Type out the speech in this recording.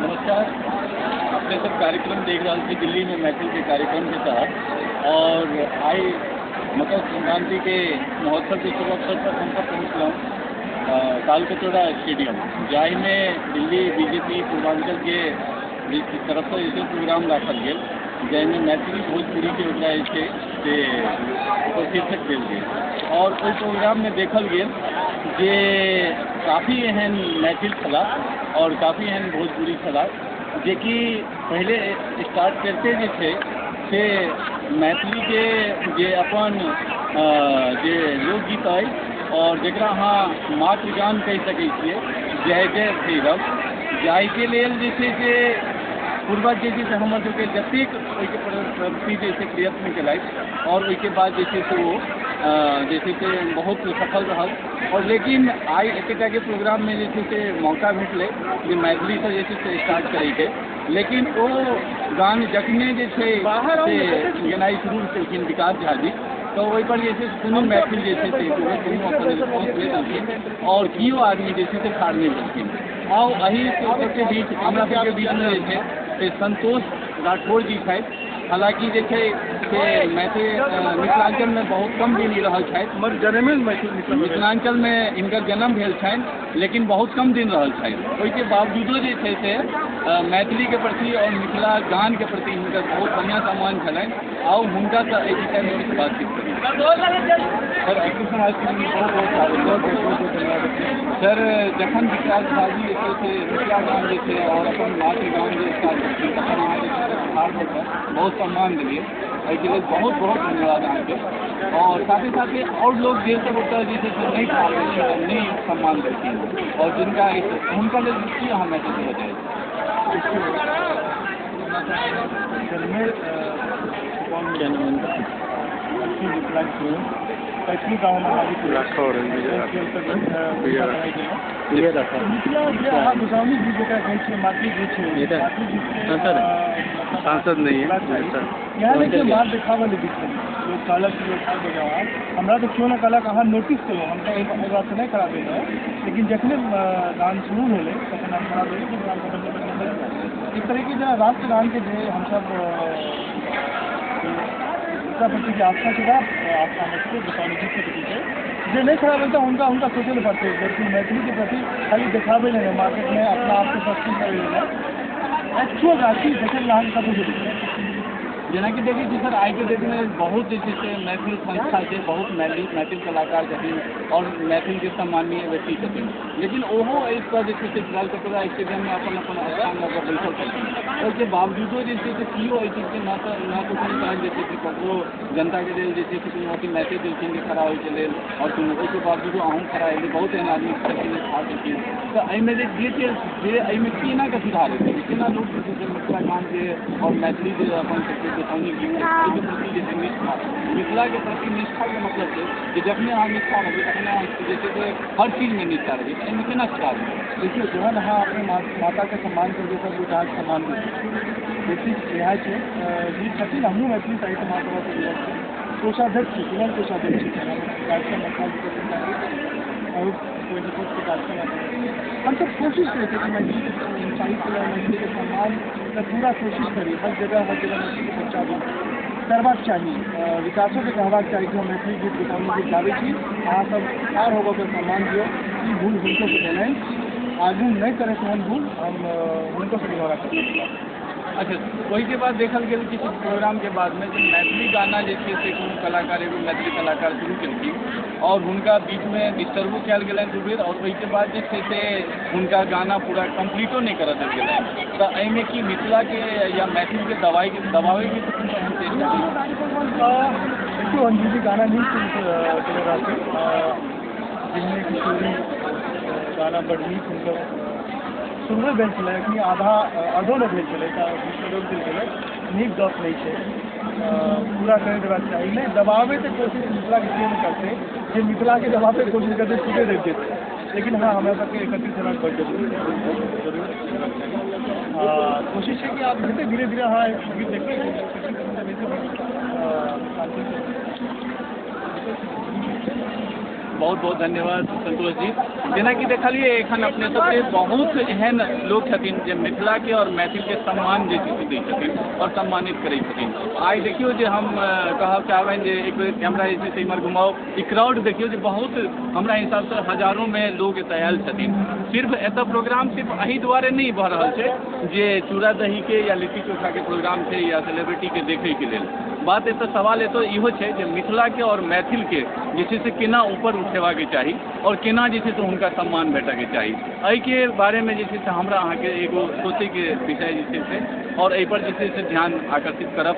नमस्कार। अपने सब कार्यक्रम देख रहा थी दिल्ली में महफिल के कार्यक्रम के तहत और आई मकर संक्रांति के महोत्सव के शुभ अवसर पर हम सब पहुँचल तालकटोरा स्टेडियम जाहि में दिल्ली बीजेपी पूर्वांचल के तरफ से ऐसे प्रोग्राम रखल गया जैमें मैथिली भोजपुरी के ओकरा शीर्षक दिल गए और ओहि प्रोग्राम में देखल गया जे काफ़ी एहन मैथिल छला और काफ़ी एहन भोजपुरी छला जे कि पहले स्टार्ट करते जे थे से मैथिली के जे अपन जे लोकगीत है और जरा अहाँ मातृगान कह सकै छियै जय जय भैरव जाहि के लेल जे छै से पूर्वज जे छै से हमर सबके जतेक ओहिके प्रति जे छै प्रयत्न केलथि और ओहिके बाद जे छै से ओ जे छै से बहुत सफल रहल और लेकिन आई एकेटा के प्रोग्राम में जे छै से मौका भेटलै जे मैथिली से जे छै से स्टार्ट करैके लेकिन ओ गान जखने जे छै से गेनाइ शुरू केलखिन विकास झा जी तो वही पर जे छै कोनो मैथिल जे छै से कोनो अपन रिस्पॉन्स दे देलखिन और कियो आदमी जे छै से ठाढ़ नहि भेलखिन और एही सबके बीच हमरा सबके बीच में जे छै से संतोष राठौर जी छथि हालांकि जे छै से मिथिलांचल में बहुत कम दिन रहल छथि मिथिलांचल में इनकर जन्म भेल छनि लेकिन बहुत कम दिन रहल छथि ओहिके बावजूदो जे छै से मैथिली के प्रति और मिथिला गान के प्रति हिनकर बहुत बढ़िया सम्मान छलनि और हुनका से एहि विषय में किछु बातचीत करी सर सर जखन विकास झा जी जे छै से मिथिला गान जे छै और अपन मातृगान जे स्टार्ट करथिन तखन अहाँ जे छै से बहुत सम्मान दिलिए एहिके लेल बहुत बहुत धन्यवाद अहाँके और साथ ही और लोग जे सब ओतऽ जे छै से नहीं सम्मान देलखिन और जिनका हुनका लेल की अहाँ मैसेज देना पश्चिमी गाँव में गोस्वामी जी जगह मातृ सांसद नहीं है यहाँ देखिए मार दिखावा लगी लोग कहलक हमरा तो क्यों ना कहलक अहाँ नोटिस करो हम तो एहि बात नहीं खराब है लेकिन जखने गान शुरू होले तखन हम खराब होले इस तरह की जो राष्ट्रगान के जो हम सब प्रति की आस्था के बाद आस्था मत गोस्वामी जी के प्रति जो नहीं खराब होता उनका सोचने पड़ते लेकिन मैथिली के प्रति खाली दिखावे लेना मार्केट में अपना आप को सस्ती कर लेना एक्चुअल राशि जखन अहाँ सब जेना कि देखिए कि सर आई के डेट में बहुत जैसे मैथिल संस्था है बहुत मैथिल कलाकार छथिन और मैथिल के सम्मानीय व्यक्ति छथिन लेकिन ओहो इस पर जैसे तालकटोरा स्टेडियम में अपन अपन स्थान लगा बैठल छथिन उसके बावजूदो जैसे कियो एहि चीज के ना तो कहल जैसे कि ककरो जनता के लेल जैसे कि कोनो अथी मैसेज देलखिन कि खड़ा होइके लेल और कोनो ओहिके बावजूदो अहूँ खड़ा हेली बहुत एहन आदमी छथिन ठाढ़ छथिन तो एहिमे जे एहिमे केना के सुधार हेतै केना लोग मिथिला गान के और मैथिली जे अपन गोस्वामी जी के प्रति जैसे निष्ठा मिथिला के प्रति निष्ठा के मतलब है कि जखने अहाँ निष्ठा रही तखने जैसे कि हर चीज में निष्ठा रही एहिमे केना सुधार देखिए जहन अहाँ अपने माता के सम्मान करबै सब कुछ अहाँके सम्मान देबै बेसिक इएह छै जी छथिन हमहूँ मैथिली साहित्य महासभा से जुड़ल छी कोषाध्यक्ष छी तुरंत कोषाध्यक्ष छी कार्यक्रम और कोई न कोई कार्यक्रम हम सब कोशिश करते हैं कि मैथिली साहित्य और मैथिली के सम्मान का पूरा कोशिश करी हर जगह मैथिली के पहुँचा दी करबाक चाहिए विकासों के कहबाक चाहिए कि हम मैथिली गीत गोस्वामी गीत गाबै छी अहाँ सब ठाढ़ होकर के सम्मान दियो ई भूल हुनको से भेलनि आगू नहीं करे तेहन भूल हम हुनको से दोहरा करते अच्छा वही के बाद देखल गया किसी प्रोग्राम के बाद में जो मैथिली गाना जैसे से कोनो कलाकार एगो मैथिली कलाकार शुरू केलखिन और उनका बीच में डिस्टर्बो कयल गेलनि दू बेर और वही के बाद जे छै से उनका गाना पूरा कंप्लीटो नहीं कर देल गेलनि तो एहिमे की मिथिला के या मैथिली के दबावे के देखियो अंजलि गाना नहीं चल रहा था जिनमें किशोरी गाना बड़ नीक हुनकर सुनबे भेल छलै कि आधो नहि भेल छलै तऽ भेल छलै नीक गप नहीं छै पूरा कर देबाक चाही नहीं दबावे के कोशिश मिथिला के केना करते जे मिथिला के दबावे के कोशिश करते छूटे दे देते लेकिन हाँ हमरा सबके एकत्रित होना बहुत जरूरी कोशिश है कि आप धीरे धीरे हाँ गीत देखिए बहुत बहुत धन्यवाद संतोष जी। जेना कि देखलिए एखन अपने सबके बहुत एहन लोग छथिन जे मिथिला के और मैथिल के सम्मान जे छै दै छथिन और सम्मानित करै छथिन। आइ देखियो जे हम कहब चाहबनि जे एक बेर कैमरा जे छै से इम्हर घुमाओ, ई क्राउड देखियो जे बहुत हमरा हिसाब से हजारों में लोग एतऽ आयल छथिन। सिर्फ एतऽ प्रोग्राम सिर्फ एहि दुआरे नहि भऽ रहल छै जे चूड़ा दही के या लिट्टी चोखा के प्रोग्राम छै या सेलिब्रिटी के देखै के लेल। बात एतऽ सवाल एतऽ इहो छै जे मिथिला के और मैथिल के जे छै से केना ऊपर उठेबाक चाही और केना जे छै से हुनका सम्मान भेटऽके चाही। एहि के बारे में जे छै से हमरा अहाँके एगो सोचै के विषय जे छै से और एहि पर जे छै से ध्यान आकर्षित करब।